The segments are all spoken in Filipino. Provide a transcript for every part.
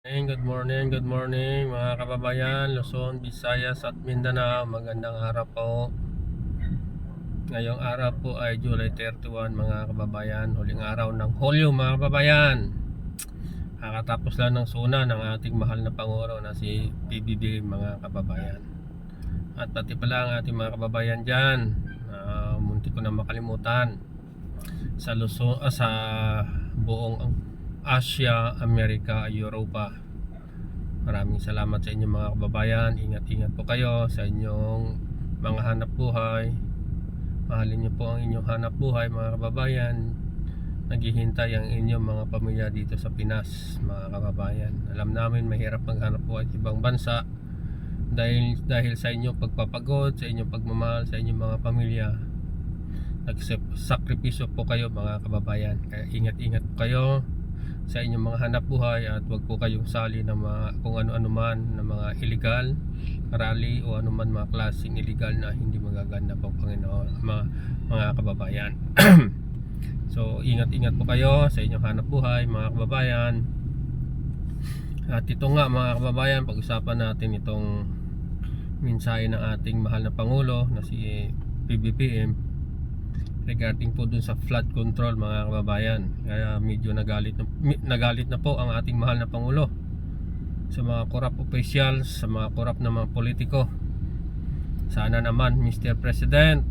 Good morning mga kababayan, Luzon, Visayas at Mindanao. Magandang araw po. Ngayong araw po ay July 31 mga kababayan, huling araw ng Hulyo mga kababayan. Kakatapos lang ng suna ng ating mahal na Pangulo na si PBBM mga kababayan. At pati pala ang ating mga kababayan dyan, munti ko na makalimutan, sa Luzon, sa buong Asia, Amerika, Europa. Maraming salamat sa inyong mga kababayan. Ingat-ingat po kayo sa inyong mga hanap buhay. Mahalin niyo po ang inyong hanap buhay mga kababayan. Naghihintay ang inyong mga pamilya dito sa Pinas mga kababayan. Alam namin mahirap maghanap buhay sa ibang bansa dahil sa inyong pagpapagod, sa inyong pagmamahal sa inyong mga pamilya. Nagsakripisyo po kayo mga kababayan. Kaya ingat-ingat po kayo sa inyong mga hanap buhay at wag po kayong sali ng mga kung ano-ano man na mga illegal rally o anuman mga klaseng illegal na hindi magaganda po Panginoon mga kababayan. So ingat-ingat po kayo sa inyong hanap buhay mga kababayan. At ito nga mga kababayan, pag-usapan natin itong mensahe ng ating mahal na Pangulo na si PBBM regarding po dun sa flood control mga kababayan. Kaya medyo nagalit na po ang ating mahal na Pangulo sa mga corrupt officials, sa mga corrupt na mga politiko. Sana naman Mr. President,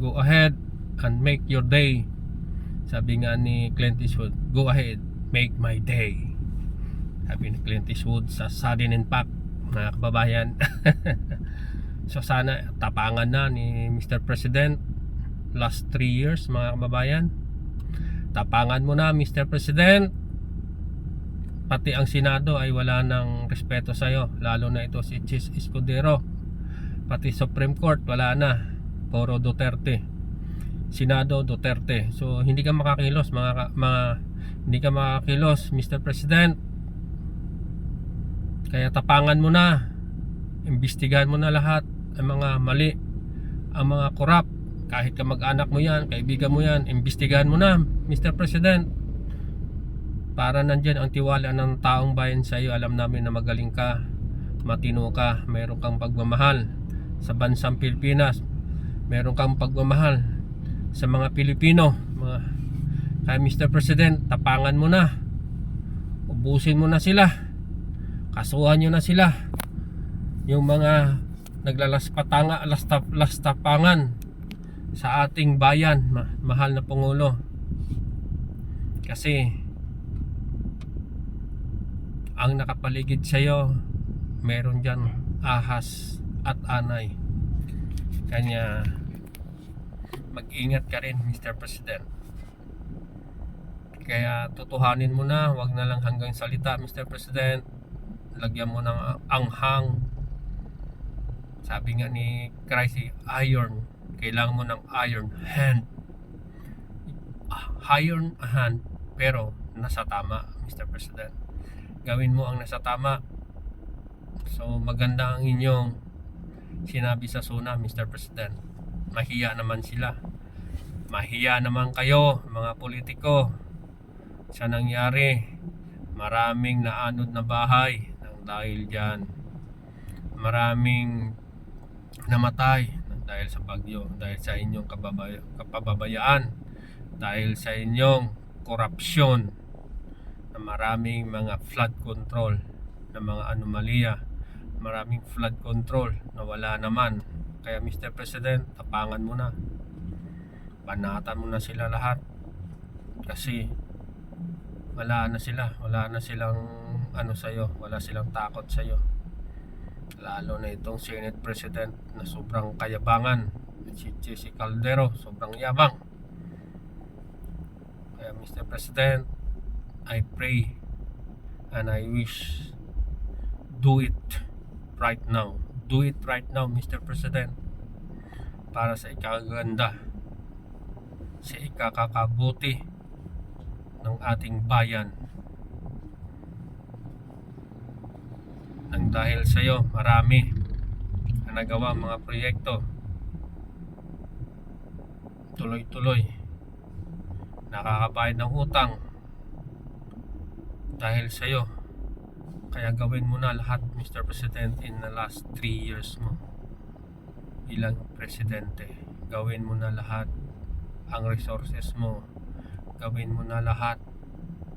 go ahead and make your day. Sabi nga ni Clint Eastwood, go ahead, make my day. Sabi ni Clint Eastwood sa Sudden Impact mga kababayan. So sana tapangan na ni Mr. President last 3 years mga kababayan. Tapangan mo na Mr. President. Pati ang Senado ay wala ng respeto sa iyo, lalo na ito si Chis Escudero. Pati Supreme Court wala na, puro Duterte. Senado Duterte. So hindi ka makakilos hindi ka makakilos Mr. President. Kaya tapangan mo na. Imbestigahan mo na lahat ang mga mali, ang mga corrupt. Kahit ka mag-anak mo yan, kaibigan mo yan, imbestigahan mo na Mr. President. Para nandyan ang tiwala ng taong bayan sa iyo. Alam namin na magaling ka, matino ka, meron kang pagmamahal sa bansang Pilipinas, meron kang pagmamahal sa mga Pilipino. Kaya Mr. President, tapangan mo na. Ubusin mo na sila. Kasuhan nyo na sila. Yung mga lastapangan sa ating bayan, mahal na Pangulo. Kasi ang nakapaligid sa iyo, meron dyan ahas at anay. Kanya mag-ingat ka rin Mr. President. Kaya tutuhanin mo na, wag na lang hanggang salita Mr. President. Lagyan mo ng anghang. Sabi nga ni Christ, iron, kailangan mo ng iron hand. Iron hand, pero nasa tama Mr. President. Gawin mo ang nasa tama. So maganda ang inyong sinabi sa SONA Mr. President. Mahiya naman sila. Mahiya naman kayo mga politiko sa nangyari. Maraming naanod na bahay dahil dyan. Maraming namatay dahil sa bagyo, dahil sa inyong kapababayaan, dahil sa inyong korupsyon, na maraming mga flood control na mga anomalya, maraming flood control na wala naman. Kaya Mr. President, tapangan mo na, banatan mo na sila lahat, kasi wala na silang sa'yo, wala silang takot sa'yo. Lalo na itong Senate President na sobrang kayabangan, si Caldero, sobrang yabang. Kaya Mr. President, I pray and I wish, do it right now. Do it right now Mr. President, para sa ikaganda, sa ikakakabuti ng ating bayan. Nang dahil sa iyo, marami na nagawa mga proyekto, tuloy-tuloy, nakakabayad ng utang dahil sa iyo. Kaya gawin mo na lahat, Mr. President, in the last 3 years mo bilang presidente. Gawin mo na lahat ang resources mo. Gawin mo na lahat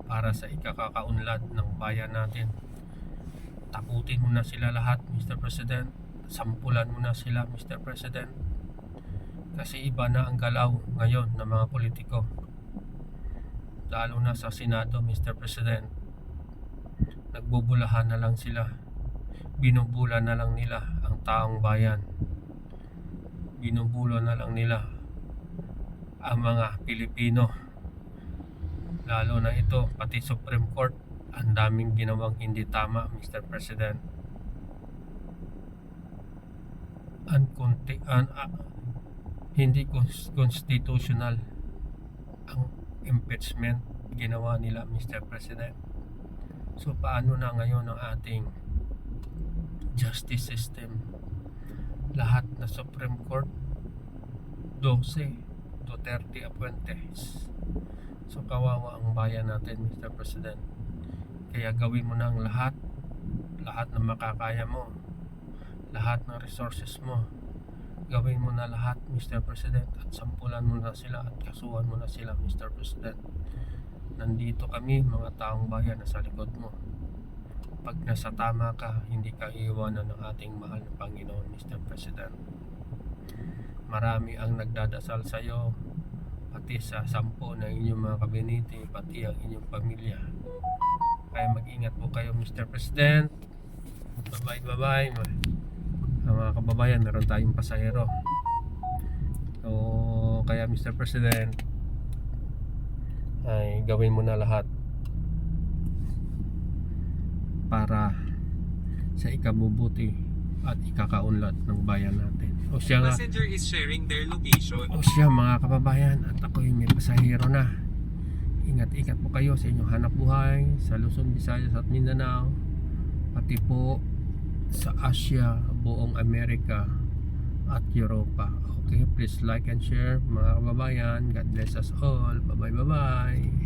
para sa ikakakaunlad ng bayan natin. Takutin mo na sila lahat, Mr. President. Sampulan mo na sila, Mr. President. Kasi iba na ang galaw ngayon ng mga politiko. Lalo na sa Senado, Mr. President. Nagbubulahan na lang sila. Binubula na lang nila ang taong bayan. Binubula na lang nila ang mga Pilipino. Lalo na ito, pati Supreme Court, ang daming ginawang hindi tama, Mr. President. Hindi constitutional ang impeachment ginawa nila, Mr. President. So paano na ngayon ang ating justice system? Lahat na Supreme Court 12 Duterte appointees. So kawawa ang bayan natin, Mr. President. Kaya gawin mo na ang lahat ng makakaya mo, lahat ng resources mo. Gawin mo na lahat, Mr. President, at sampulan mo na sila at kasuhan mo na sila, Mr. President. Nandito kami, mga taong bayan, na sa likod mo. Pag nasa tama ka, hindi ka iiwanan ng ating mahal na Panginoon, Mr. President. Marami ang nagdadasal sa iyo, pati sa 10 ng inyong mga kabinete, pati ang inyong pamilya. Kaya mag-ingat po kayo, Mr. President. Bye-bye. Mga kababayan, meron tayong pasahero. So, kaya Mr. President, ay gawin mo na lahat para sa ikabubuti at ikakaunlad ng bayan natin. O siya nga, Passenger is sharing their location. o siya mga kababayan, at ako'y may pasahero na. Ingat-ingat po kayo sa inyong hanap buhay sa Luzon, Visayas at Mindanao, pati po sa Asia, buong Amerika at Europa. Okay, please like and share mga kababayan. God bless us all. Bye bye.